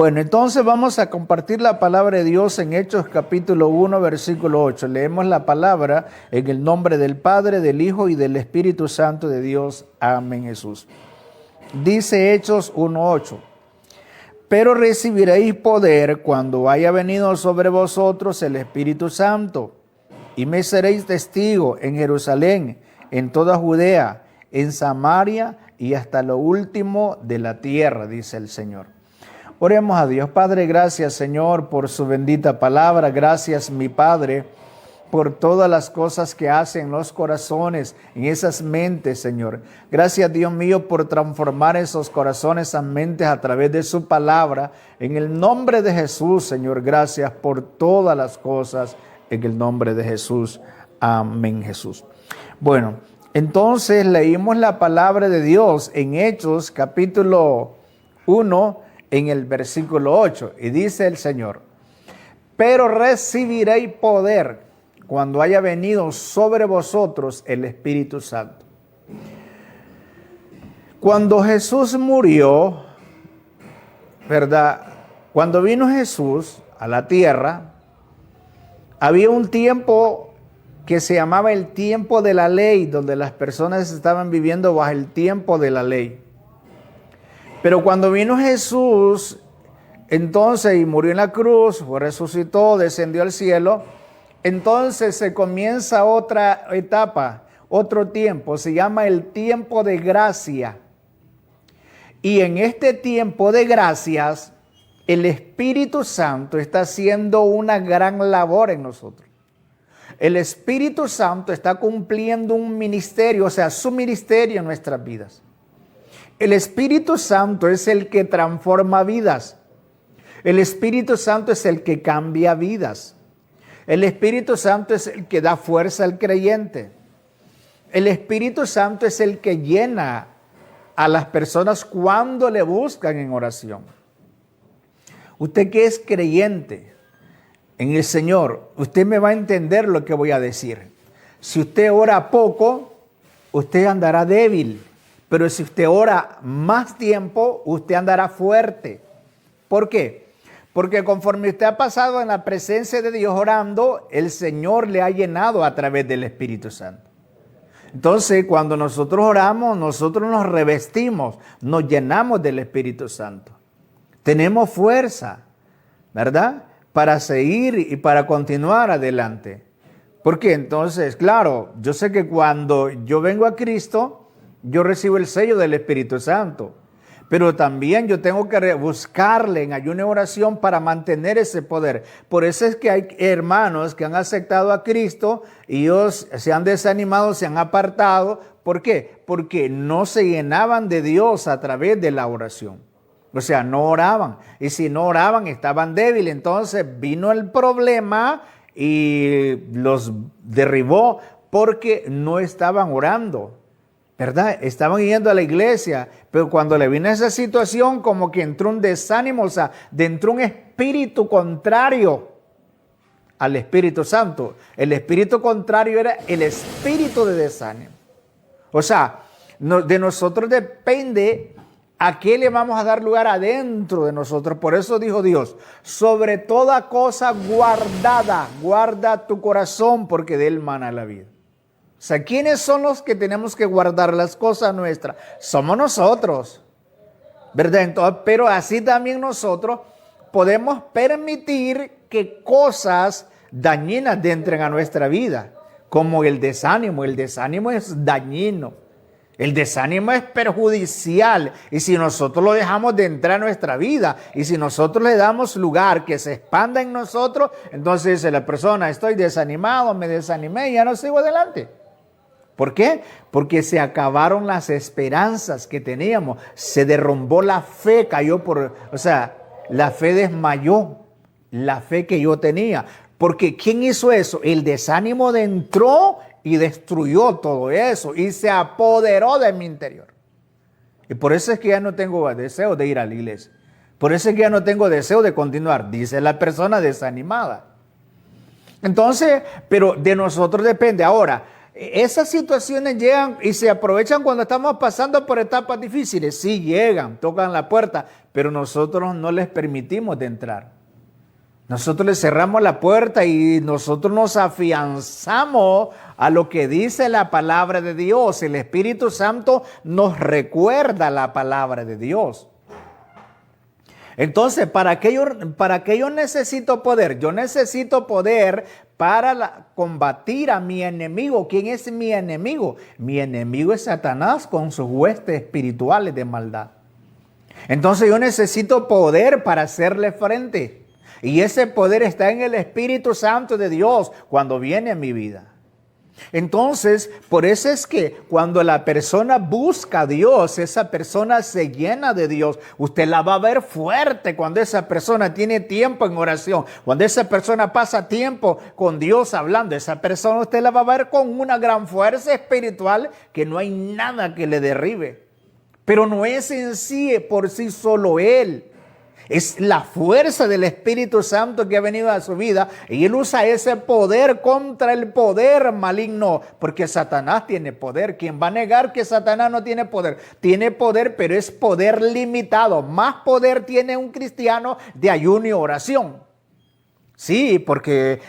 Bueno, entonces vamos a compartir la palabra de Dios en Hechos capítulo 1, versículo 8. Leemos la palabra en el nombre del Padre, del Hijo y del Espíritu Santo de Dios. Amén, Jesús. Dice Hechos 1:8. Pero recibiréis poder cuando haya venido sobre vosotros el Espíritu Santo, y me seréis testigo en Jerusalén, en toda Judea, en Samaria y hasta lo último de la tierra, dice el Señor. Oremos a Dios. Padre, gracias, Señor, por su bendita palabra. Gracias, mi Padre, por todas las cosas que hacen en los corazones, en esas mentes, Señor. Gracias, Dios mío, por transformar esos corazones, esas mentes a través de su palabra. En el nombre de Jesús, Señor, gracias por todas las cosas. En el nombre de Jesús. Amén, Jesús. Bueno, entonces leímos la palabra de Dios en Hechos capítulo 1, en el versículo 8, y dice el Señor: pero recibiréis poder cuando haya venido sobre vosotros el Espíritu Santo. Cuando Jesús murió, ¿verdad? Cuando vino Jesús a la tierra, había un tiempo que se llamaba el tiempo de la ley, donde las personas estaban viviendo bajo el tiempo de la ley. Pero cuando vino Jesús, entonces, y murió en la cruz, resucitó, descendió al cielo, entonces se comienza otra etapa, otro tiempo, se llama el tiempo de gracia. Y en este tiempo de gracias, el Espíritu Santo está haciendo una gran labor en nosotros. El Espíritu Santo está cumpliendo un ministerio, o sea, su ministerio en nuestras vidas. El Espíritu Santo es el que transforma vidas. El Espíritu Santo es el que cambia vidas. El Espíritu Santo es el que da fuerza al creyente. El Espíritu Santo es el que llena a las personas cuando le buscan en oración. Usted que es creyente en el Señor, usted me va a entender lo que voy a decir. Si usted ora poco, usted andará débil. Pero si usted ora más tiempo, usted andará fuerte. ¿Por qué? Porque conforme usted ha pasado en la presencia de Dios orando, el Señor le ha llenado a través del Espíritu Santo. Entonces, cuando nosotros oramos, nosotros nos revestimos, nos llenamos del Espíritu Santo. Tenemos fuerza, ¿verdad? Para seguir y para continuar adelante. Porque entonces, claro, yo sé que cuando yo vengo a Cristo, yo recibo el sello del Espíritu Santo, pero también yo tengo que buscarle en ayuno y oración para mantener ese poder. Por eso es que hay hermanos que han aceptado a Cristo y ellos se han desanimado, se han apartado. ¿Por qué? Porque no se llenaban de Dios a través de la oración. O sea, no oraban. Y si no oraban, estaban débiles. Entonces vino el problema y los derribó porque no estaban orando. ¿Verdad? Estaban yendo a la iglesia, pero cuando le vino esa situación, como que entró un desánimo, o sea, entró un espíritu contrario al Espíritu Santo. El espíritu contrario era el espíritu de desánimo. O sea, de nosotros depende a qué le vamos a dar lugar adentro de nosotros. Por eso dijo Dios: sobre toda cosa guardada, guarda tu corazón, porque de él mana la vida. O sea, ¿quiénes son los que tenemos que guardar las cosas nuestras? Somos nosotros, ¿verdad? Entonces, pero así también nosotros podemos permitir que cosas dañinas entren a nuestra vida, como el desánimo. El desánimo es dañino. El desánimo es perjudicial. Y si nosotros lo dejamos de entrar a nuestra vida, y si nosotros le damos lugar que se expanda en nosotros, entonces dice la persona: estoy desanimado, me desanimé y ya no sigo adelante. ¿Por qué? Porque se acabaron las esperanzas que teníamos. Se derrumbó la fe, la fe desmayó, la fe que yo tenía. Porque ¿quién hizo eso? El desánimo entró y destruyó todo eso y se apoderó de mi interior. Y por eso es que ya no tengo deseo de ir a la iglesia. Por eso es que ya no tengo deseo de continuar, dice la persona desanimada. Entonces, pero de nosotros depende. Ahora, esas situaciones llegan y se aprovechan cuando estamos pasando por etapas difíciles. Sí, llegan, tocan la puerta, pero nosotros no les permitimos de entrar. Nosotros les cerramos la puerta y nosotros nos afianzamos a lo que dice la palabra de Dios. El Espíritu Santo nos recuerda la palabra de Dios. Entonces, ¿para qué yo necesito poder? Yo necesito poder para combatir a mi enemigo. ¿Quién es mi enemigo? Mi enemigo es Satanás con sus huestes espirituales de maldad. Entonces yo necesito poder para hacerle frente. Y ese poder está en el Espíritu Santo de Dios cuando viene a mi vida. Entonces, por eso es que cuando la persona busca a Dios, esa persona se llena de Dios. Usted la va a ver fuerte cuando esa persona tiene tiempo en oración. Cuando esa persona pasa tiempo con Dios hablando, esa persona usted la va a ver con una gran fuerza espiritual que no hay nada que le derribe. Pero no es en sí, por sí solo él. Es la fuerza del Espíritu Santo que ha venido a su vida y él usa ese poder contra el poder maligno, porque Satanás tiene poder. ¿Quién va a negar que Satanás no tiene poder? Tiene poder, pero es poder limitado. Más poder tiene un cristiano de ayuno y oración. Sí, porque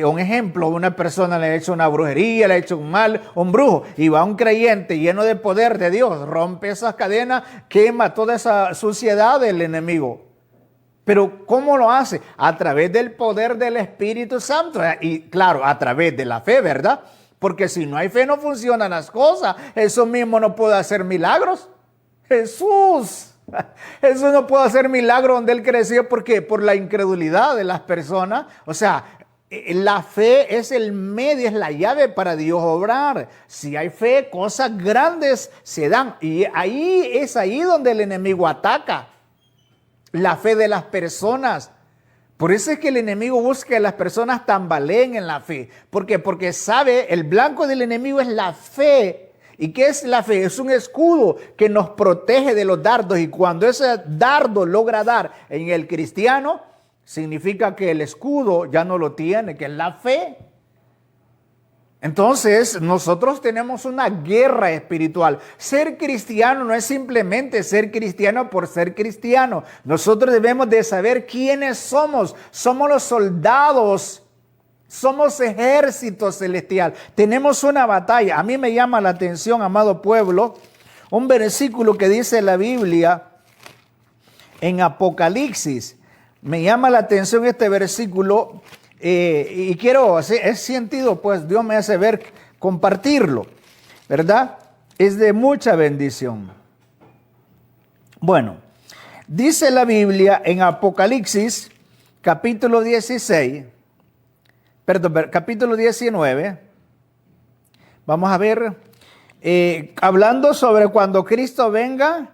un ejemplo, una persona le ha hecho una brujería, le ha hecho un mal, un brujo, y va un creyente lleno de poder de Dios, rompe esas cadenas, quema toda esa suciedad del enemigo. Pero ¿cómo lo hace? A través del poder del Espíritu Santo. Y claro, a través de la fe, ¿verdad? Porque si no hay fe no funcionan las cosas. Eso mismo no puede hacer milagros. Jesús no puede hacer milagros donde él creció porque por la incredulidad de las personas. O sea, la fe es el medio, es la llave para Dios obrar. Si hay fe, cosas grandes se dan. Y ahí es ahí donde el enemigo ataca. La fe de las personas. Por eso es que el enemigo busca que las personas tambaleen en la fe. ¿Por qué? Porque sabe, el blanco del enemigo es la fe. ¿Y qué es la fe? Es un escudo que nos protege de los dardos. Y cuando ese dardo logra dar en el cristiano, significa que el escudo ya no lo tiene, que es la fe. Entonces, nosotros tenemos una guerra espiritual. Ser cristiano no es simplemente ser cristiano por ser cristiano. Nosotros debemos de saber quiénes somos. Somos los soldados. Somos ejército celestial. Tenemos una batalla. A mí me llama la atención, amado pueblo, un versículo que dice la Biblia en Apocalipsis. Me llama la atención este versículo. Y quiero, es sentido, pues Dios me hace ver, compartirlo, ¿verdad? Es de mucha bendición. Bueno, dice la Biblia en Apocalipsis, capítulo 19, vamos a ver, hablando sobre cuando Cristo venga,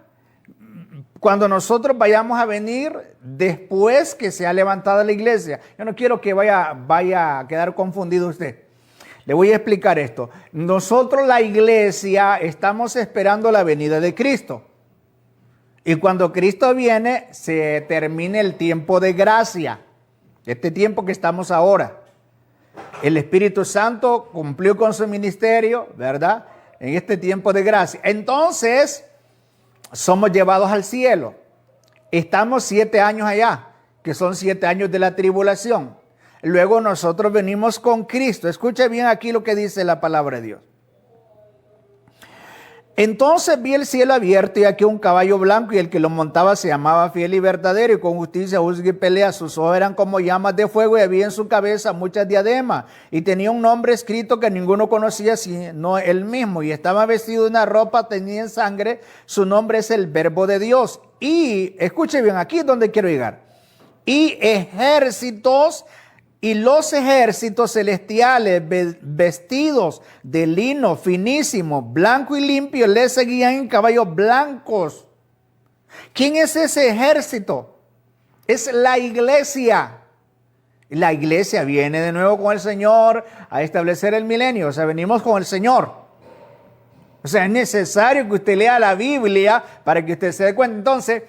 cuando nosotros vayamos a venir después que se ha levantado la iglesia. Yo no quiero que vaya a quedar confundido usted. Le voy a explicar esto. Nosotros, la iglesia, estamos esperando la venida de Cristo. Y cuando Cristo viene, se termina el tiempo de gracia. Este tiempo que estamos ahora. El Espíritu Santo cumplió con su ministerio, ¿verdad? En este tiempo de gracia. Entonces, somos llevados al cielo. Estamos 7 años allá, que son 7 años de la tribulación. Luego nosotros venimos con Cristo. Escuche bien aquí lo que dice la palabra de Dios. Entonces vi el cielo abierto y aquí un caballo blanco y el que lo montaba se llamaba Fiel y Verdadero y con justicia juzga y pelea. Sus ojos eran como llamas de fuego y había en su cabeza muchas diademas y tenía un nombre escrito que ninguno conocía sino él mismo y estaba vestido de una ropa teñida en sangre. Su nombre es el Verbo de Dios. Y escuche bien, aquí es donde quiero llegar. Y ejércitos. Y los ejércitos celestiales vestidos de lino finísimo, blanco y limpio, le seguían en caballos blancos. ¿Quién es ese ejército? Es la iglesia. La iglesia viene de nuevo con el Señor a establecer el milenio. O sea, venimos con el Señor. O sea, es necesario que usted lea la Biblia para que usted se dé cuenta. Entonces,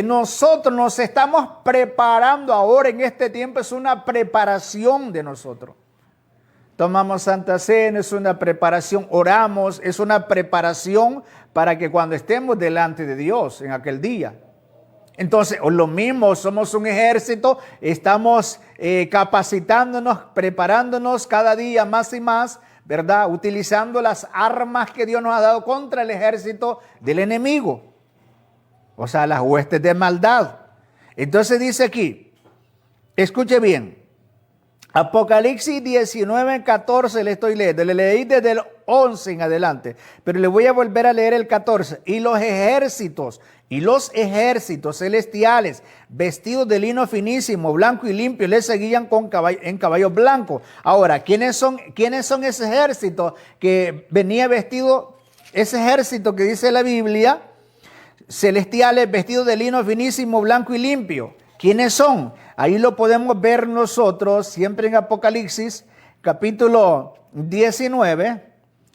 nosotros nos estamos preparando ahora en este tiempo, es una preparación de nosotros. tomamos Santa Cena, es una preparación, oramos, es una preparación para que cuando estemos delante de Dios en aquel día. Entonces, lo mismo, somos un ejército, estamos capacitándonos, preparándonos cada día más y más, ¿verdad? Utilizando las armas que Dios nos ha dado contra el ejército del enemigo. O sea, las huestes de maldad. Entonces dice aquí, escuche bien, Apocalipsis 19, 14 le estoy leyendo, le leí desde el 11 en adelante, pero le voy a volver a leer el 14. Y los ejércitos celestiales, vestidos de lino finísimo, blanco y limpio, les seguían en caballos blancos. Ahora, ¿quiénes son ese ejército que venía vestido, ese ejército que dice la Biblia, celestiales, vestidos de lino finísimo, blanco y limpio? ¿Quiénes son? Ahí lo podemos ver nosotros, siempre en Apocalipsis, capítulo 19,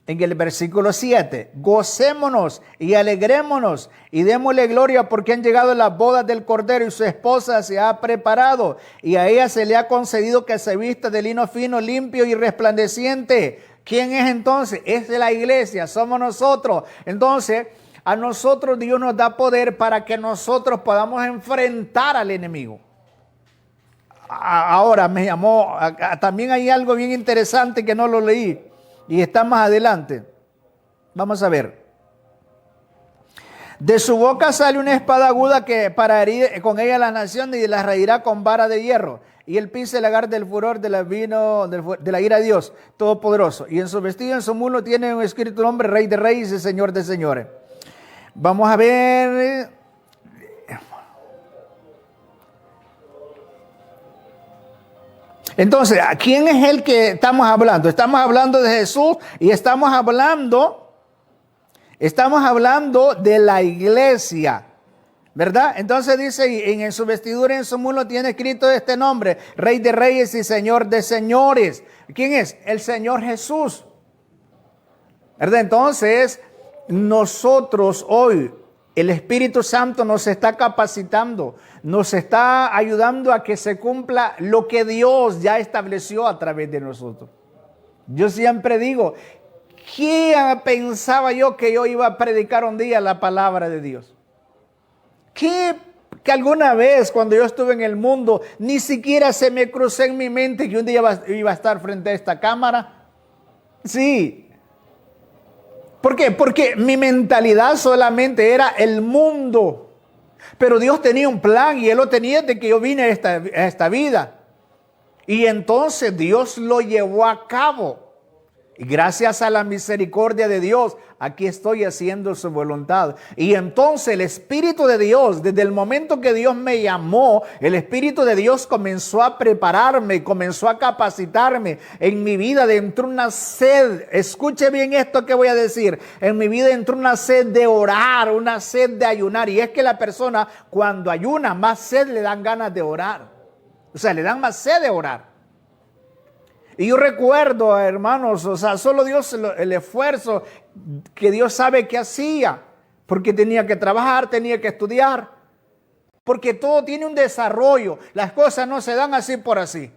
en el versículo 7. Gocémonos y alegrémonos y démosle gloria porque han llegado las bodas del Cordero y su esposa se ha preparado. Y a ella se le ha concedido que se vista de lino fino, limpio y resplandeciente. ¿Quién es entonces? Es la iglesia, somos nosotros. Entonces, a nosotros Dios nos da poder para que nosotros podamos enfrentar al enemigo. Ahora me llamó, también hay algo bien interesante que no lo leí y está más adelante. Vamos a ver. De su boca sale una espada aguda que para herir con ella las naciones y las reirá con vara de hierro. Y él pisa el lagar del furor de la ira de Dios Todopoderoso. Y en su vestido, en su muslo, tiene un escrito nombre, Rey de Reyes y Señor de Señores. Vamos a ver. Entonces, ¿a quién es el que estamos hablando? Estamos hablando de Jesús y estamos hablando de la iglesia, ¿verdad? Entonces dice, en su vestidura, en su muslo tiene escrito este nombre, Rey de Reyes y Señor de Señores. ¿Quién es? El Señor Jesús, ¿verdad? Entonces, nosotros hoy, el Espíritu Santo nos está capacitando, nos está ayudando a que se cumpla lo que Dios ya estableció a través de nosotros. Yo siempre digo, ¿qué pensaba yo que yo iba a predicar un día la palabra de Dios? ¿Qué que alguna vez cuando yo estuve en el mundo, ni siquiera se me cruzó en mi mente que un día iba a estar frente a esta cámara? Sí. ¿Por qué? Porque mi mentalidad solamente era el mundo. Pero Dios tenía un plan y Él lo tenía desde que yo vine a esta vida. Y entonces Dios lo llevó a cabo. Y gracias a la misericordia de Dios, aquí estoy haciendo su voluntad. Y entonces el Espíritu de Dios, desde el momento que Dios me llamó, el Espíritu de Dios comenzó a prepararme, comenzó a capacitarme. En mi vida entró una sed, escuche bien esto que voy a decir, en mi vida entró una sed de orar, una sed de ayunar. Y es que la persona cuando ayuna, más sed le dan ganas de orar. O sea, le dan más sed de orar. Y yo recuerdo, hermanos, o sea, solo Dios, el esfuerzo que Dios sabe que hacía, porque tenía que trabajar, tenía que estudiar, porque todo tiene un desarrollo, las cosas no se dan así por así.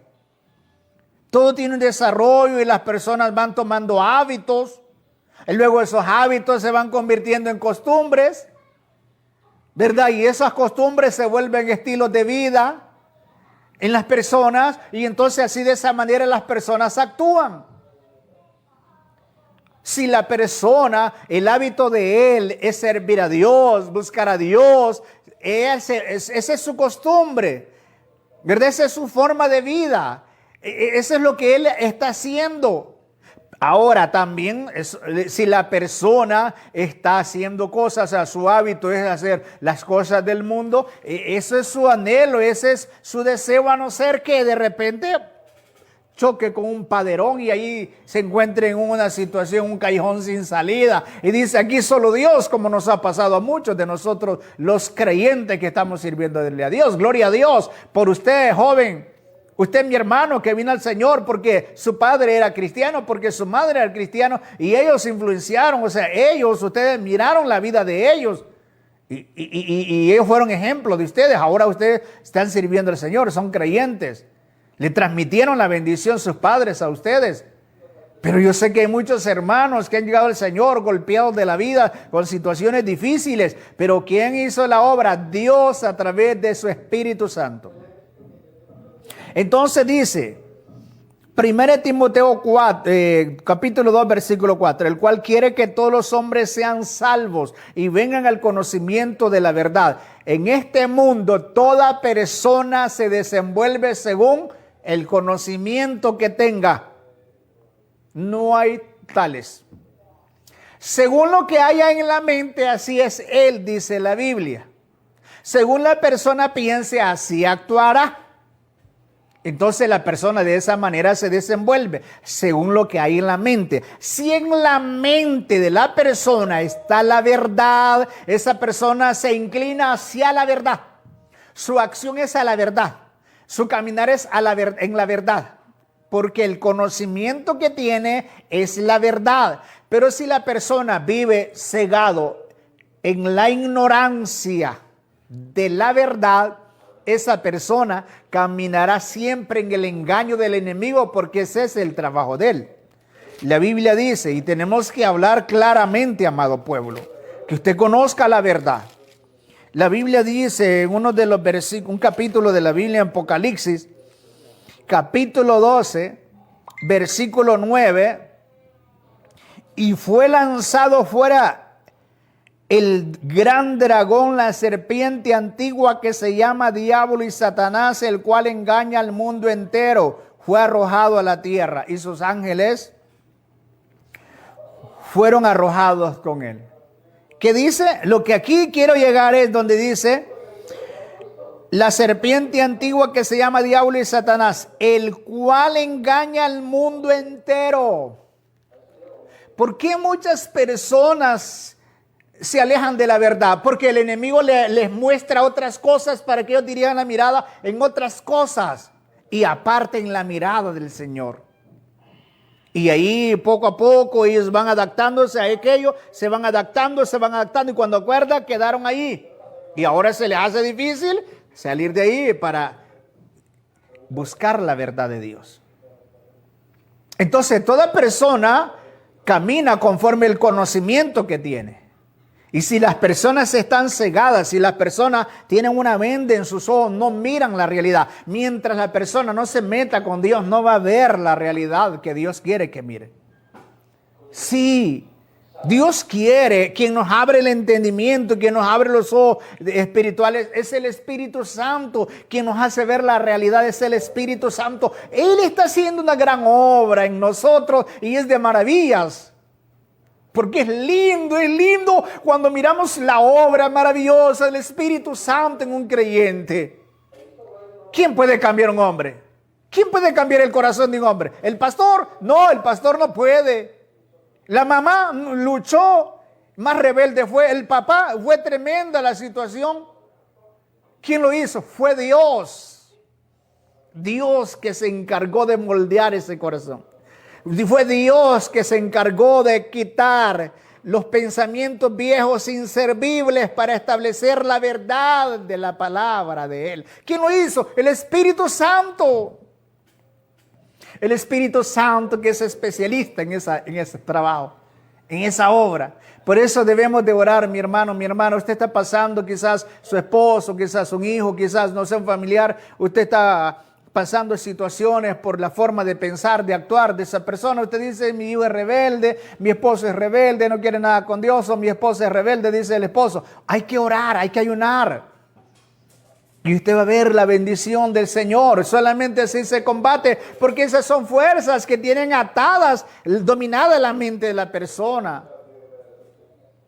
Todo tiene un desarrollo y las personas van tomando hábitos, y luego esos hábitos se van convirtiendo en costumbres, ¿verdad? Y esas costumbres se vuelven estilos de vida en las personas y entonces así de esa manera las personas actúan. Si la persona, el hábito de él es servir a Dios, buscar a Dios, esa es su costumbre, ¿verdad? Esa es su forma de vida, eso es lo que él está haciendo. Ahora también, si la persona está haciendo cosas, o sea, su hábito es hacer las cosas del mundo, eso es su anhelo, ese es su deseo, a no ser que de repente choque con un paderón y ahí se encuentre en una situación, un callejón sin salida. Y dice, aquí solo Dios, como nos ha pasado a muchos de nosotros, los creyentes que estamos sirviéndole a Dios. Gloria a Dios por usted, joven. Usted, mi hermano, que vino al Señor porque su padre era cristiano, porque su madre era cristiano y ellos influenciaron, o sea, ustedes miraron la vida de ellos y ellos fueron ejemplos de ustedes. Ahora ustedes están sirviendo al Señor, son creyentes. Le transmitieron la bendición sus padres a ustedes. Pero yo sé que hay muchos hermanos que han llegado al Señor golpeados de la vida con situaciones difíciles. Pero ¿quién hizo la obra? Dios a través de su Espíritu Santo. Entonces dice, 1 Timoteo 4, capítulo 2, versículo 4, el cual quiere que todos los hombres sean salvos y vengan al conocimiento de la verdad. En este mundo toda persona se desenvuelve según el conocimiento que tenga. No hay tales. Según lo que haya en la mente, así es él, dice la Biblia. Según la persona piense, así actuará. Entonces la persona de esa manera se desenvuelve, según lo que hay en la mente. Si en la mente de la persona está la verdad, esa persona se inclina hacia la verdad. Su acción es a la verdad. Su caminar es en la verdad. Porque el conocimiento que tiene es la verdad. Pero si la persona vive cegado en la ignorancia de la verdad, esa persona caminará siempre en el engaño del enemigo, porque ese es el trabajo de él. La Biblia dice, y tenemos que hablar claramente, amado pueblo, que usted conozca la verdad. La Biblia dice en uno de los versículos, un capítulo de la Biblia, en Apocalipsis, capítulo 12, versículo 9, y fue lanzado fuera el gran dragón, la serpiente antigua que se llama Diablo y Satanás, el cual engaña al mundo entero. Fue arrojado a la tierra y sus ángeles fueron arrojados con él. ¿Qué dice? Lo que aquí quiero llegar es donde dice, la serpiente antigua que se llama Diablo y Satanás, el cual engaña al mundo entero. ¿Por qué muchas personas se alejan de la verdad? Porque el enemigo les muestra otras cosas para que ellos dirijan la mirada en otras cosas y aparten la mirada del Señor. Y ahí poco a poco ellos van adaptándose a aquello, se van adaptando y cuando acuerdan quedaron ahí. Y ahora se les hace difícil salir de ahí para buscar la verdad de Dios. Entonces toda persona camina conforme el conocimiento que tiene. Y si las personas están cegadas, si las personas tienen una venda en sus ojos, no miran la realidad. Mientras la persona no se meta con Dios, no va a ver la realidad que Dios quiere que mire. Sí, Dios quiere, quien nos abre el entendimiento, quien nos abre los ojos espirituales, es el Espíritu Santo. Quien nos hace ver la realidad es el Espíritu Santo. Él está haciendo una gran obra en nosotros y es de maravillas. Porque es lindo cuando miramos la obra maravillosa del Espíritu Santo en un creyente. ¿Quién puede cambiar un hombre? ¿Quién puede cambiar el corazón de un hombre? ¿El pastor? No, el pastor no puede. La mamá luchó, más rebelde fue. El papá, fue tremenda la situación. ¿Quién lo hizo? Fue Dios. Dios que se encargó de moldear ese corazón. Fue Dios que se encargó de quitar los pensamientos viejos inservibles para establecer la verdad de la palabra de Él. ¿Quién lo hizo? El Espíritu Santo. El Espíritu Santo, que es especialista en ese trabajo, en esa obra. Por eso debemos de orar, mi hermano, mi hermana. Usted está pasando, quizás su esposo, quizás un hijo, quizás no sea un familiar. Usted está pasando situaciones por la forma de pensar, de actuar de esa persona. Usted dice, mi hijo es rebelde, mi esposo es rebelde, no quiere nada con Dios, o mi esposa es rebelde, dice el esposo. Hay que orar, hay que ayunar. Y usted va a ver la bendición del Señor. Solamente así se combate, porque esas son fuerzas que tienen atadas, dominada la mente de la persona.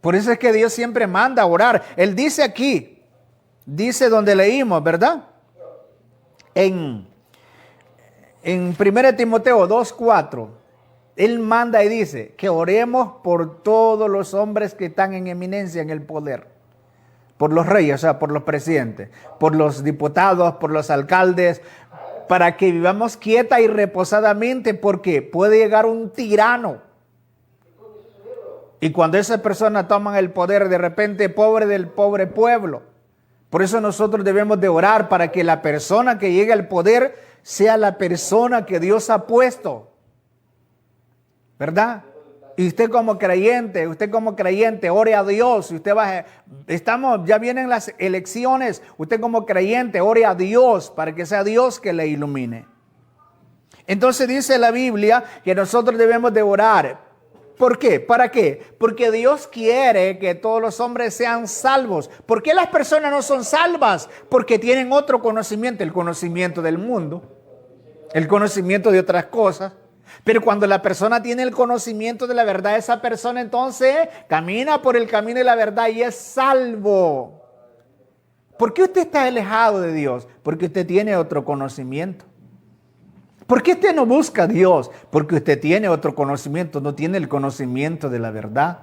Por eso es que Dios siempre manda a orar. Él dice aquí, dice donde leímos, ¿verdad? En 1 Timoteo 2:4, Él manda y dice que oremos por todos los hombres que están en eminencia en el poder. Por los reyes, o sea, por los presidentes, por los diputados, por los alcaldes, para que vivamos quieta y reposadamente, porque puede llegar un tirano. Y cuando esas personas toman el poder, de repente, pobre del pobre pueblo. Por eso nosotros debemos de orar para que la persona que llegue al poder sea la persona que Dios ha puesto. ¿verdad? Y usted como creyente, ore a Dios. Ya vienen las elecciones. Usted como creyente, ore a Dios para que sea Dios que le ilumine. Entonces dice la Biblia que nosotros debemos de orar. ¿Por qué? ¿Para qué? Porque Dios quiere que todos los hombres sean salvos. ¿Por qué las personas no son salvas? Porque tienen otro conocimiento, el conocimiento del mundo, el conocimiento de otras cosas. Pero cuando la persona tiene el conocimiento de la verdad, esa persona entonces camina por el camino de la verdad y es salvo. ¿Por qué usted está alejado de Dios? Porque usted tiene otro conocimiento. ¿Por qué usted no busca a Dios? Porque usted tiene otro conocimiento, no tiene el conocimiento de la verdad.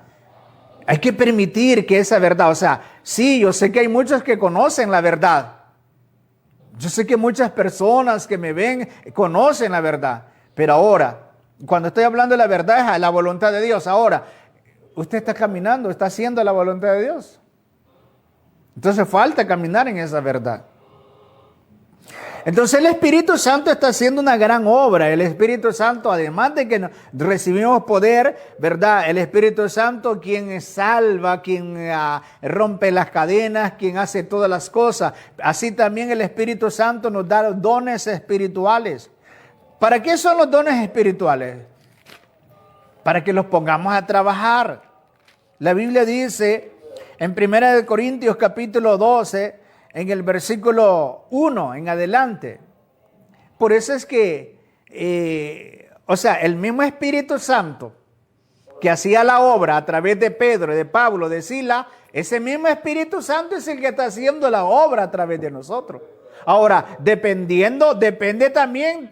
Hay que permitir que esa verdad, sí, yo sé que hay muchos que conocen la verdad. Yo sé que muchas personas que me ven conocen la verdad. Pero ahora, cuando estoy hablando de la verdad, es la voluntad de Dios. Ahora, usted está caminando, está haciendo la voluntad de Dios. Entonces falta caminar en esa verdad. Entonces el Espíritu Santo está haciendo una gran obra. El Espíritu Santo, además de que recibimos poder, ¿verdad? El Espíritu Santo, quien salva, quien rompe las cadenas, quien hace todas las cosas. Así también el Espíritu Santo nos da dones espirituales. ¿Para qué son los dones espirituales? Para que los pongamos a trabajar. La Biblia dice en 1 Corintios capítulo 12, en el versículo 1 en adelante. Por eso es que, el mismo Espíritu Santo que hacía la obra a través de Pedro, de Pablo, de Sila, ese mismo Espíritu Santo es el que está haciendo la obra a través de nosotros. Ahora, depende también,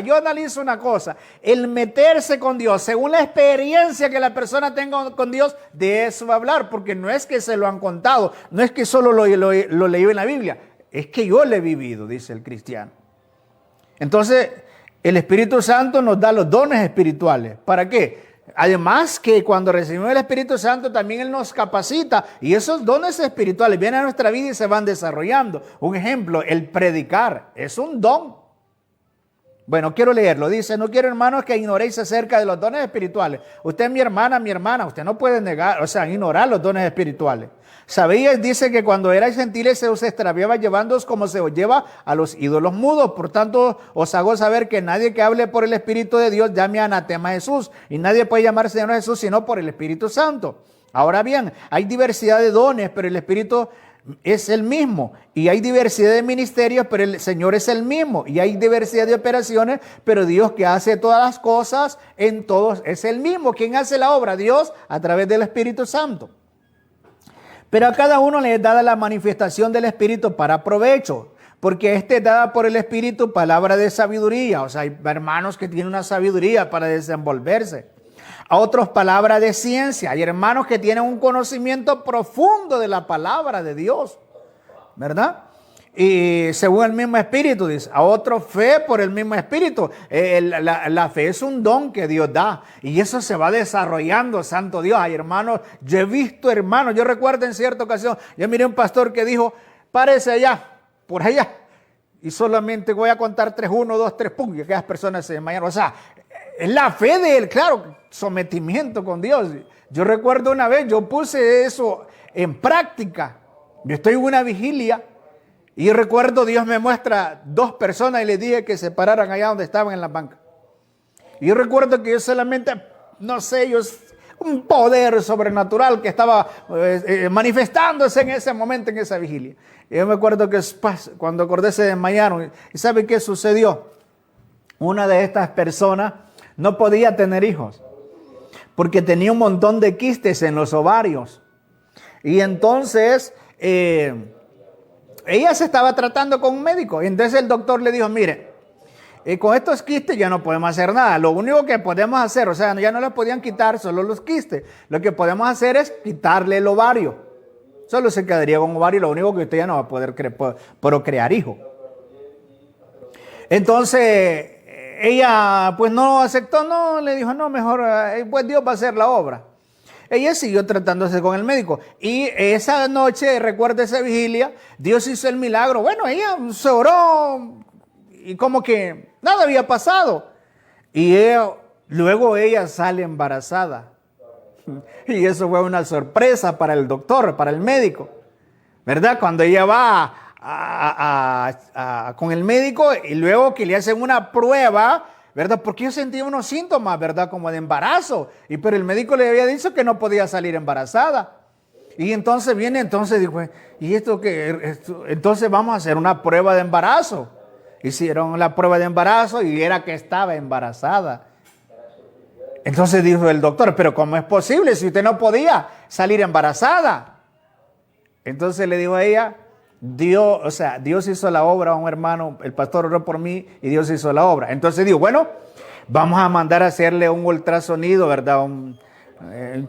yo analizo una cosa, el meterse con Dios, según la experiencia que la persona tenga con Dios, de eso va a hablar, porque no es que se lo han contado, no es que solo lo leí en la Biblia, es que yo lo he vivido, dice el cristiano. Entonces, el Espíritu Santo nos da los dones espirituales. ¿Para qué? Además que cuando recibimos el Espíritu Santo también Él nos capacita y esos dones espirituales vienen a nuestra vida y se van desarrollando. Un ejemplo, el predicar es un don. Bueno, quiero leerlo. Dice, no quiero, hermanos, que ignoréis acerca de los dones espirituales. Usted es mi hermana, usted no puede ignorar los dones espirituales. Sabéis, dice que cuando erais gentiles se os extraviaba llevándoos como se os lleva a los ídolos mudos. Por tanto, os hago saber que nadie que hable por el Espíritu de Dios llame anatema a Jesús. Y nadie puede llamar Señor a Jesús sino por el Espíritu Santo. Ahora bien, hay diversidad de dones, pero el Espíritu es el mismo. Y hay diversidad de ministerios, pero el Señor es el mismo. Y hay diversidad de operaciones, pero Dios que hace todas las cosas en todos es el mismo. ¿Quién hace la obra? Dios a través del Espíritu Santo. Pero a cada uno le es dada la manifestación del Espíritu para provecho, porque es dada por el Espíritu palabra de sabiduría. Hay hermanos que tienen una sabiduría para desenvolverse. A otros palabra de ciencia. Hay hermanos que tienen un conocimiento profundo de la palabra de Dios, ¿verdad? Y según el mismo Espíritu, dice, a otro fe por el mismo Espíritu. La fe es un don que Dios da y eso se va desarrollando, santo Dios. Hay hermanos, yo he visto hermanos, yo recuerdo en cierta ocasión, yo miré un pastor que dijo, párese allá, por allá, y solamente voy a contar 3, 1, 2, 3, pum, y aquellas personas se desmayaron. Es la fe de él, claro, sometimiento con Dios. Yo recuerdo una vez, yo puse eso en práctica. Yo estoy en una vigilia. Y yo recuerdo, Dios me muestra 2 personas y les dije que se pararan allá donde estaban en la banca. Y yo recuerdo que yo solamente, un poder sobrenatural que estaba manifestándose en ese momento, en esa vigilia. Y yo me acuerdo que cuando acordé se desmayaron. ¿Y sabe qué sucedió? Una de estas personas no podía tener hijos porque tenía un montón de quistes en los ovarios. Y entonces ella se estaba tratando con un médico. Y entonces el doctor le dijo, mire, con estos quistes ya no podemos hacer nada. Lo único que podemos hacer, ya no les podían quitar solo los quistes. Lo que podemos hacer es quitarle el ovario. Solo se quedaría con ovario. Lo único que usted ya no va a poder procrear hijo. Entonces ella pues no aceptó, le dijo, no, mejor pues Dios va a hacer la obra. Ella siguió tratándose con el médico. Y esa noche, recuerda esa vigilia, Dios hizo el milagro. Bueno, ella se oró y como que nada había pasado. Y ella Luego ella sale embarazada. Y eso fue una sorpresa para el doctor, para el médico, ¿verdad? Cuando ella va con el médico y luego que le hacen una prueba, ¿verdad? Porque yo sentía unos síntomas, ¿verdad? Como de embarazo. Pero el médico le había dicho que no podía salir embarazada. Y entonces dijo, ¿y esto qué? Entonces vamos a hacer una prueba de embarazo. Hicieron la prueba de embarazo y era que estaba embarazada. Entonces dijo el doctor, pero ¿cómo es posible si usted no podía salir embarazada? Entonces le dijo a ella, Dios hizo la obra, un hermano, el pastor oró por mí y Dios hizo la obra. Entonces dijo, bueno, vamos a mandar a hacerle un ultrasonido, ¿verdad? Un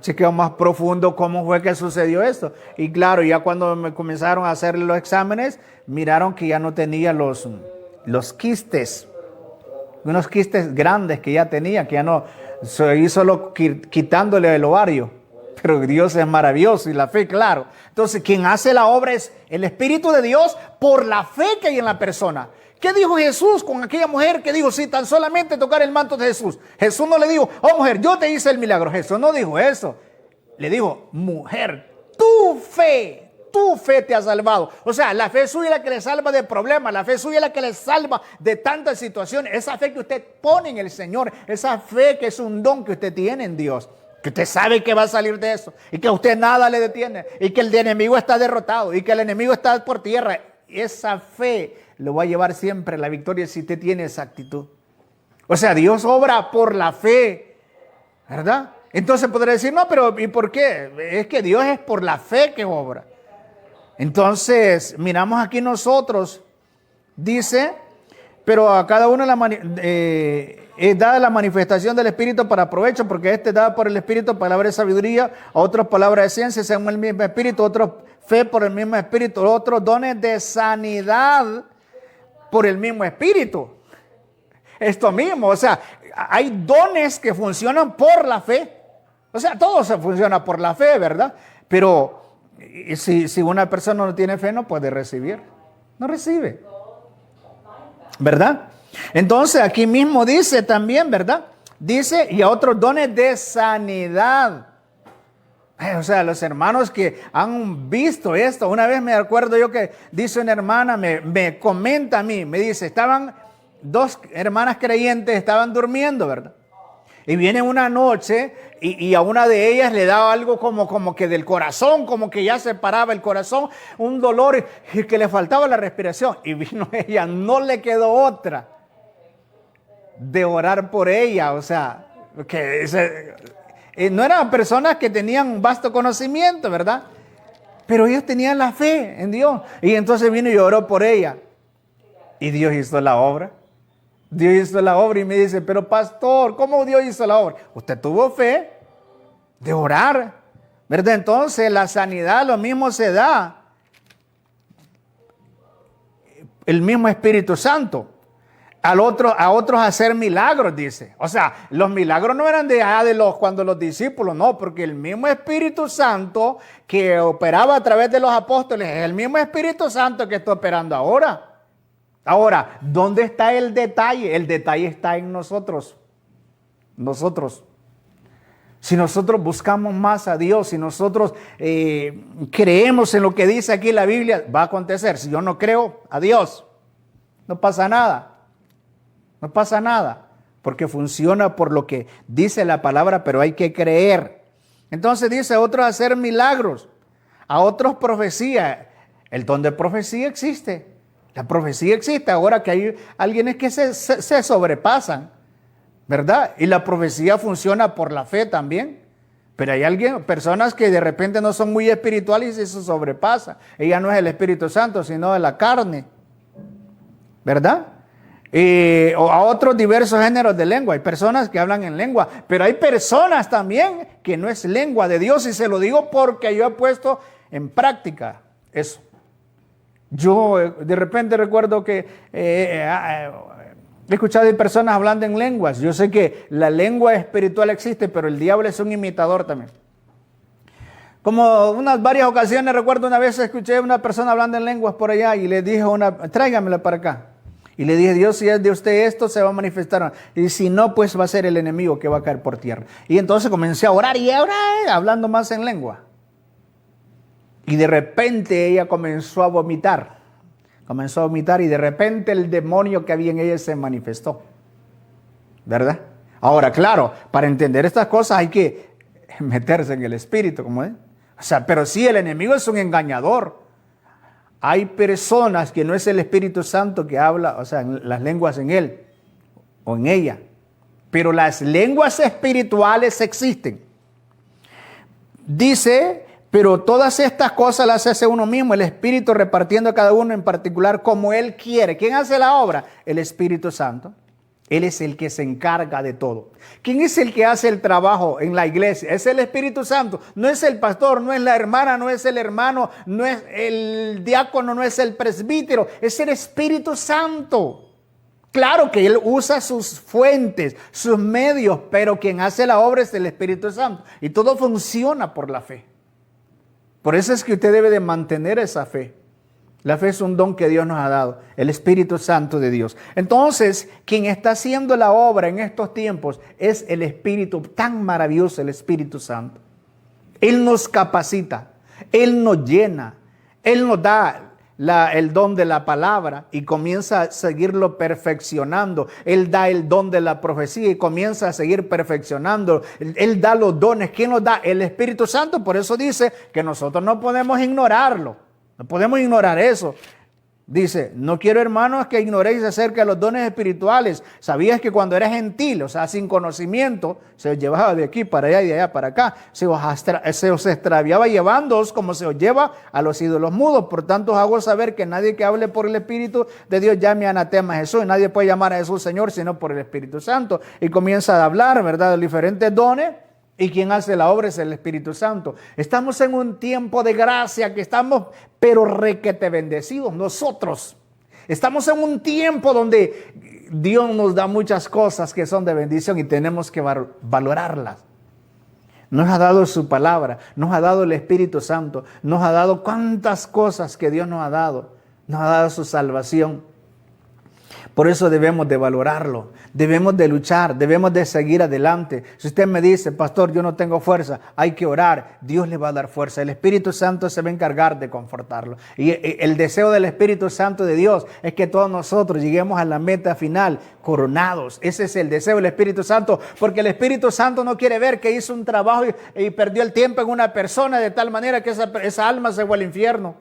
chequeo más profundo, cómo fue que sucedió esto. Y claro, ya cuando me comenzaron a hacerle los exámenes, miraron que ya no tenía los quistes, unos quistes grandes que ya tenía, que ya no, se hizo solo quitándole el ovario. Pero Dios es maravilloso y la fe, claro. Entonces, quien hace la obra es el Espíritu de Dios por la fe que hay en la persona. ¿Qué dijo Jesús con aquella mujer que dijo, si tan solamente tocar el manto de Jesús? Jesús no le dijo, oh mujer, yo te hice el milagro. Jesús no dijo eso. Le dijo, mujer, tu fe te ha salvado. O sea, la fe suya es la que le salva de problemas, la fe suya es la que le salva de tantas situaciones. Esa fe que usted pone en el Señor, esa fe que es un don que usted tiene en Dios, que usted sabe que va a salir de eso y que a usted nada le detiene y que el enemigo está derrotado y que el enemigo está por tierra. Esa fe lo va a llevar siempre a la victoria si usted tiene esa actitud. O sea, Dios obra por la fe, ¿verdad? Entonces podrá decir, no, pero ¿y por qué? Es que Dios es por la fe que obra. Entonces, miramos aquí nosotros, dice, pero a cada uno es dada la manifestación del Espíritu para provecho, porque este es dada por el Espíritu palabra de sabiduría, a otros palabra de ciencia según el mismo Espíritu, otros fe por el mismo Espíritu, otros dones de sanidad por el mismo Espíritu. Esto mismo, o sea, hay dones que funcionan por la fe. O sea, todo se funciona por la fe, ¿verdad? Pero si una persona no tiene fe, no puede recibir. No recibe. ¿Verdad? Entonces, aquí mismo dice también, ¿verdad? Dice, y a otros dones de sanidad. O sea, los hermanos que han visto esto. Una vez me acuerdo yo que dice una hermana, me comenta a mí, me dice, estaban dos hermanas creyentes, estaban durmiendo, ¿verdad? Y viene una noche y a una de ellas le daba algo como que del corazón, como que ya se paraba el corazón, un dolor y que le faltaba la respiración. Y vino ella, no le quedó otra de orar por ella. O sea, que no eran personas que tenían un vasto conocimiento, ¿verdad? Pero ellos tenían la fe en Dios. Y entonces vino y oró por ella. Y Dios hizo la obra. Dios hizo la obra y me dice, pero pastor, ¿cómo Dios hizo la obra? Usted tuvo fe de orar, ¿verdad? Entonces la sanidad lo mismo se da. El mismo Espíritu Santo. A otros hacer milagros, dice. O sea, los milagros no eran cuando los discípulos, no, porque el mismo Espíritu Santo que operaba a través de los apóstoles es el mismo Espíritu Santo que está operando ahora. Ahora, ¿dónde está el detalle? El detalle está en nosotros. Nosotros. Si nosotros buscamos más a Dios, si nosotros creemos en lo que dice aquí la Biblia, va a acontecer. Si yo no creo a Dios, no pasa nada. No pasa nada, porque funciona por lo que dice la palabra, pero hay que creer. Entonces dice a otros hacer milagros, a otros profecía. El don de profecía existe. La profecía existe. Ahora que hay alguienes que se sobrepasan, ¿verdad? Y la profecía funciona por la fe también. Pero hay personas que de repente no son muy espirituales y se sobrepasan. Ella no es el Espíritu Santo, sino de la carne, ¿verdad? O a otros diversos géneros de lengua. Hay personas que hablan en lengua, pero hay personas también que no es lengua de Dios. Y se lo digo porque yo he puesto en práctica eso. Yo de repente recuerdo que he escuchado de personas hablando en lenguas. Yo sé que la lengua espiritual existe, pero el diablo es un imitador también. Como varias ocasiones, recuerdo una vez escuché a una persona hablando en lenguas por allá y le dije tráigamela para acá. Y le dije, Dios, si es de usted esto, se va a manifestar. Y si no, pues va a ser el enemigo que va a caer por tierra. Y entonces comencé a orar y a orar, hablando más en lengua. Y de repente ella comenzó a vomitar. Comenzó a vomitar y de repente el demonio que había en ella se manifestó. ¿Verdad? Ahora, claro, para entender estas cosas hay que meterse en el espíritu, como es. O sea, pero sí, el enemigo es un engañador. Hay personas que no es el Espíritu Santo que habla, o sea, las lenguas en él o en ella. Pero las lenguas espirituales existen. Dice, pero todas estas cosas las hace uno mismo, el Espíritu repartiendo a cada uno en particular como Él quiere. ¿Quién hace la obra? El Espíritu Santo. Él es el que se encarga de todo. ¿Quién es el que hace el trabajo en la iglesia? Es el Espíritu Santo. No es el pastor, no es la hermana, no es el hermano, no es el diácono, no es el presbítero. Es el Espíritu Santo. Claro que Él usa sus fuentes, sus medios, pero quien hace la obra es el Espíritu Santo. Y todo funciona por la fe. Por eso es que usted debe de mantener esa fe. La fe es un don que Dios nos ha dado, el Espíritu Santo de Dios. Entonces, quien está haciendo la obra en estos tiempos es el Espíritu, tan maravilloso el Espíritu Santo. Él nos capacita, Él nos llena, Él nos da el don de la palabra y comienza a seguirlo perfeccionando. Él da el don de la profecía y comienza a seguir perfeccionando. Él da los dones. ¿Quién los da? El Espíritu Santo. Por eso dice que nosotros no podemos ignorarlo. No podemos ignorar eso. Dice, no quiero, hermanos, que ignoréis acerca de los dones espirituales. ¿Sabías que cuando eras gentil, o sea, sin conocimiento, se os llevaba de aquí para allá y de allá para acá? Se os extraviaba llevándoos como se os lleva a los ídolos mudos. Por tanto, os hago saber que nadie que hable por el Espíritu de Dios llame anatema a Jesús. Y nadie puede llamar a Jesús Señor, sino por el Espíritu Santo. Y comienza a hablar, ¿verdad?, de diferentes dones. Y quien hace la obra es el Espíritu Santo. Estamos en un tiempo de gracia que estamos, pero requete bendecidos nosotros. Estamos en un tiempo donde Dios nos da muchas cosas que son de bendición y tenemos que valorarlas. Nos ha dado su palabra, nos ha dado el Espíritu Santo, nos ha dado cuántas cosas que Dios nos ha dado su salvación. Por eso debemos de valorarlo, debemos de luchar, debemos de seguir adelante. Si usted me dice, pastor, yo no tengo fuerza, hay que orar, Dios le va a dar fuerza. El Espíritu Santo se va a encargar de confortarlo. Y el deseo del Espíritu Santo de Dios es que todos nosotros lleguemos a la meta final coronados. Ese es el deseo del Espíritu Santo, porque el Espíritu Santo no quiere ver que hizo un trabajo y perdió el tiempo en una persona de tal manera que esa alma se fue al infierno.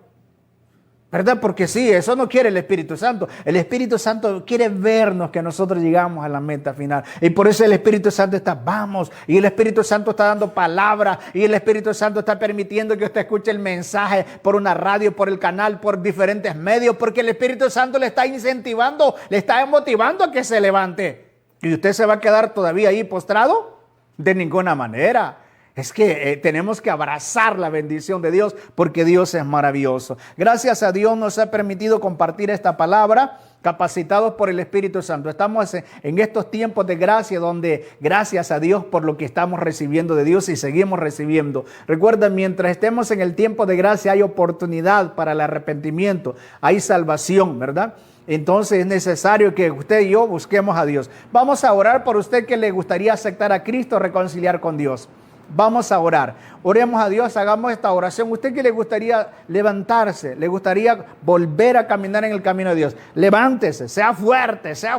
¿Verdad? Porque sí, eso no quiere el Espíritu Santo. El Espíritu Santo quiere vernos que nosotros llegamos a la meta final. Y por eso el Espíritu Santo está, vamos. Y el Espíritu Santo está dando palabra. Y el Espíritu Santo está permitiendo que usted escuche el mensaje por una radio, por el canal, por diferentes medios. Porque el Espíritu Santo le está incentivando, le está motivando a que se levante. ¿Y usted se va a quedar todavía ahí postrado? De ninguna manera. Es que tenemos que abrazar la bendición de Dios porque Dios es maravilloso. Gracias a Dios nos ha permitido compartir esta palabra, capacitados por el Espíritu Santo. Estamos en estos tiempos de gracia donde gracias a Dios por lo que estamos recibiendo de Dios y seguimos recibiendo. Recuerda, mientras estemos en el tiempo de gracia hay oportunidad para el arrepentimiento, hay salvación, ¿verdad? Entonces es necesario que usted y yo busquemos a Dios. Vamos a orar por usted que le gustaría aceptar a Cristo, reconciliar con Dios. Vamos a orar. Oremos a Dios, hagamos esta oración. ¿Usted que le gustaría levantarse? ¿Le gustaría volver a caminar en el camino de Dios? Levántese, sea fuerte, sea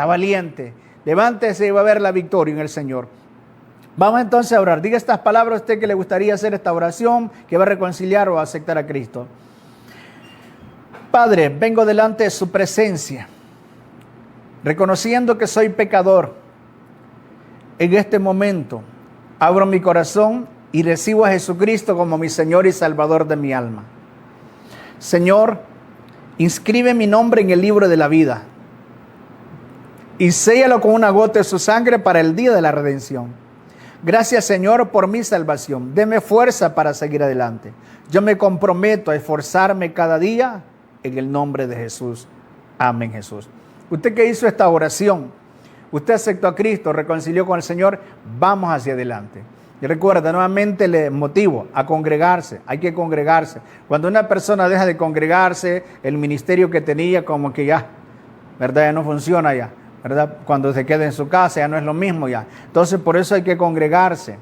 valiente. Levántese y va a ver la victoria en el Señor. Vamos entonces a orar. Diga estas palabras a usted que le gustaría hacer esta oración, que va a reconciliar o a aceptar a Cristo. Padre, vengo delante de su presencia, reconociendo que soy pecador. En este momento abro mi corazón y recibo a Jesucristo como mi Señor y Salvador de mi alma. Señor, inscribe mi nombre en el libro de la vida y séllalo con una gota de su sangre para el día de la redención. Gracias, Señor, por mi salvación. Deme fuerza para seguir adelante. Yo me comprometo a esforzarme cada día en el nombre de Jesús. Amén, Jesús. Usted que hizo esta oración, usted aceptó a Cristo, reconcilió con el Señor, vamos hacia adelante. Y recuerda, nuevamente le motivo a congregarse, hay que congregarse. Cuando una persona deja de congregarse, el ministerio que tenía como que ya, ¿verdad? Ya no funciona ya, ¿verdad? Cuando se queda en su casa ya no es lo mismo ya. Entonces por eso hay que congregarse,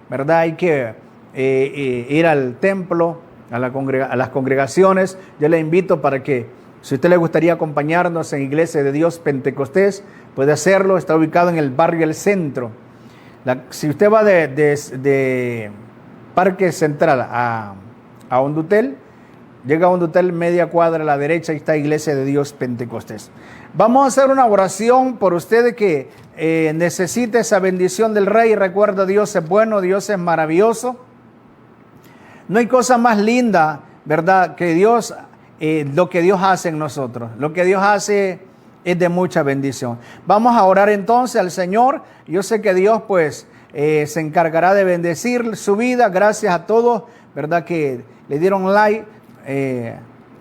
¿verdad? Hay que ir al templo, a las congregaciones. Yo le invito para que, si a usted le gustaría acompañarnos en Iglesia de Dios Pentecostés, puede hacerlo. Está ubicado en el barrio El Centro. Si usted va de Parque Central a Hondutel, llega a Hondutel, media cuadra a la derecha, ahí está Iglesia de Dios Pentecostés. Vamos a hacer una oración por usted que necesite esa bendición del Rey. Recuerda, Dios es bueno, Dios es maravilloso. No hay cosa más linda, ¿verdad?, que Dios, lo que Dios hace en nosotros. Lo que Dios hace es de mucha bendición. Vamos a orar entonces al Señor. Yo sé que Dios pues se encargará de bendecir su vida. Gracias a todos, ¿verdad?, que le dieron like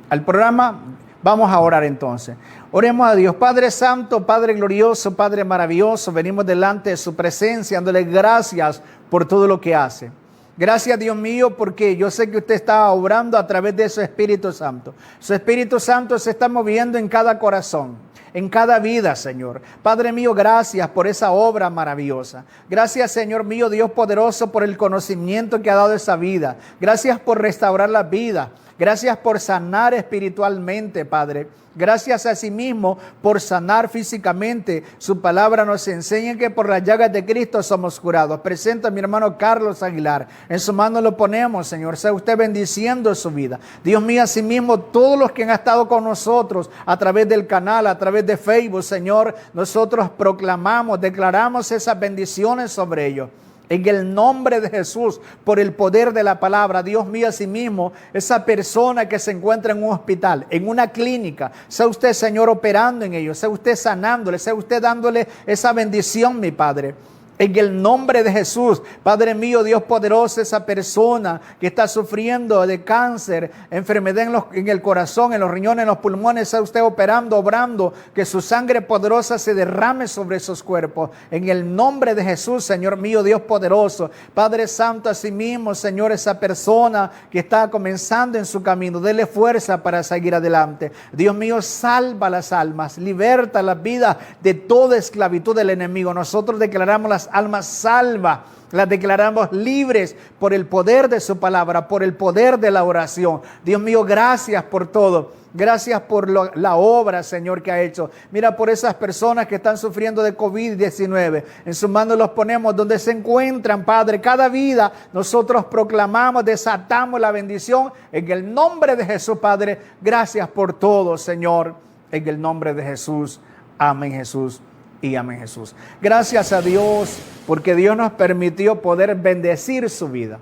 al programa. Vamos a orar entonces. Oremos a Dios. Padre Santo, Padre glorioso, Padre maravilloso, venimos delante de su presencia dándole gracias por todo lo que hace. Gracias, Dios mío, porque yo sé que usted está obrando a través de su Espíritu Santo. Su Espíritu Santo se está moviendo en cada corazón, en cada vida, Señor. Padre mío, gracias por esa obra maravillosa. Gracias, Señor mío, Dios poderoso, por el conocimiento que ha dado esa vida. Gracias por restaurar la vida. Gracias por sanar espiritualmente, Padre. Gracias a sí mismo por sanar físicamente. Su palabra nos enseña que por las llagas de Cristo somos curados. Presento a mi hermano Carlos Aguilar. En su mano lo ponemos, Señor. Sea usted bendiciendo su vida. Dios mío, así mismo todos los que han estado con nosotros a través del canal, a través de Facebook, Señor, nosotros proclamamos, declaramos esas bendiciones sobre ellos. En el nombre de Jesús, por el poder de la palabra, Dios mío, asimismo, esa persona que se encuentra en un hospital, en una clínica, sea usted, Señor, operando en ellos, sea usted sanándole, sea usted dándole esa bendición, mi Padre. En el nombre de Jesús, Padre mío, Dios poderoso, esa persona que está sufriendo de cáncer, enfermedad en el corazón, en los riñones, en los pulmones, sea usted operando, obrando, que su sangre poderosa se derrame sobre esos cuerpos. En el nombre de Jesús, Señor mío, Dios poderoso, Padre Santo, asimismo, Señor, esa persona que está comenzando en su camino, dele fuerza para seguir adelante. Dios mío, salva las almas, liberta las vidas de toda esclavitud del enemigo. Nosotros declaramos las almas salvas, las declaramos libres por el poder de su palabra, por el poder de la oración. Dios mío, gracias por todo. Gracias por la obra, Señor, que ha hecho. Mira por esas personas que están sufriendo de COVID-19. En sus manos los ponemos donde se encuentran, Padre. Cada vida nosotros proclamamos, desatamos la bendición en el nombre de Jesús, Padre. Gracias por todo, Señor, en el nombre de Jesús. Amén, Jesús. Y amén, Jesús. Gracias a Dios porque Dios nos permitió poder bendecir su vida,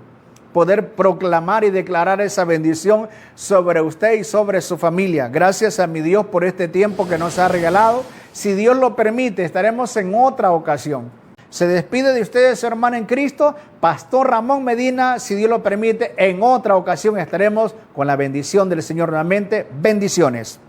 poder proclamar y declarar esa bendición sobre usted y sobre su familia. Gracias a mi Dios por este tiempo que nos ha regalado. Si Dios lo permite, estaremos en otra ocasión. Se despide de ustedes, hermano en Cristo, Pastor Ramón Medina. Si Dios lo permite, en otra ocasión estaremos con la bendición del Señor nuevamente. Bendiciones.